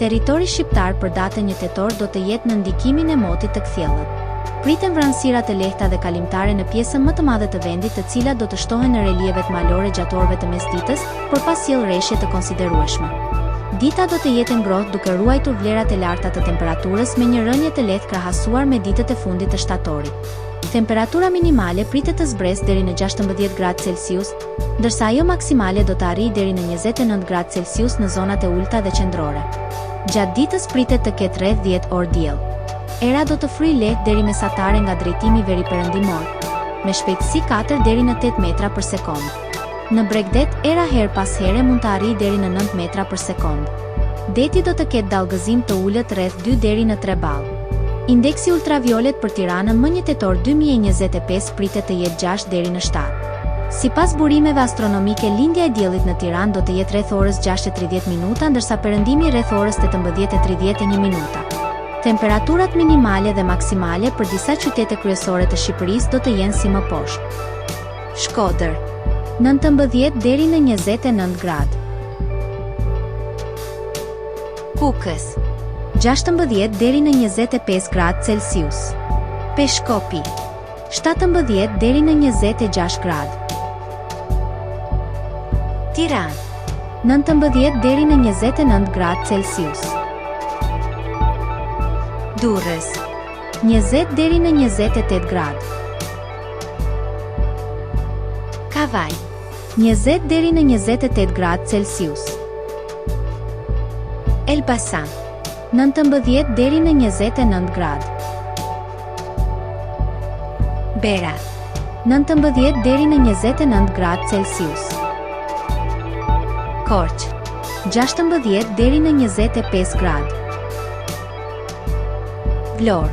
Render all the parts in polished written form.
Territori shqiptar për datën 1 tetor do të jetë në ndikimin e motit të kthjellët. Priten vranësira të lehta dhe kalimtare në pjesën më të madhe të vendit, të cilat do të shtohen në relievet malore gjatë orëve të mesditës, por pas sjell rreshje të konsiderueshme. Dita do të jetë ngrohtë duke ruajtur vlerat e larta të temperaturës me një rënje të lehtë krahasuar me ditët e fundit të shtatorit. Temperatura minimale pritet të zbresë deri në 16 gradë Celsius, ndërsa ajo maksimale do të arrijë deri në 29 gradë Celsius në zonat e ulta dhe qendrore. Gjatë ditës pritet të ketë rreth 10 orë diell. Era do të fryjë lehtë deri mesatare nga drejtimi veriperëndimor, me shpejtësi 4 deri në 8 metra për sekond. Në Bregdet, era her pas here mund të arrijë deri në 9 metra për sekond. Deti do të ketë dallgëzim të ulët rreth 2 deri në 3 ballë. Indeksi ultraviolet për Tiranën më 1 tetor 2025 pritet të jetë 6 deri në 7. Sipas burimeve astronomike, lindja e diellit në Tiranë do të jetë rreth orës 6:30 minuta, ndërsa perëndimi rreth orës 18:31 minuta. Temperaturat minimale dhe maksimale për disa qytete kryesore të Shqipërisë do të jenë si më poshtë. Shkodër, 19 deri në 29 gradë. Kukës, 16 deri në 25 gradë Celsius. Peshkopi, 17 deri në 26 gradë. Tiranë, 19 deri në 29 gradë Celsius. Durrës, 20 deri në 28 gradë. Kavaj, 20 deri në 28 gradë Celsius. Elbasan, 19 deri në 29 gradë. Berat, 19 deri në 29 gradë Celsius. Korçë, 16 deri në 25 gradë. Vlorë,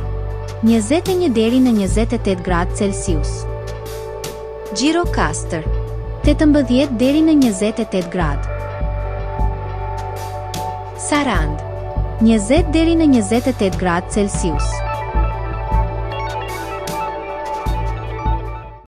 21 deri në 28 gradë Celsius. Gjirokastër, 18 deri në 28 gradë. Sarandë, 20 deri në 28 gradë Celsius.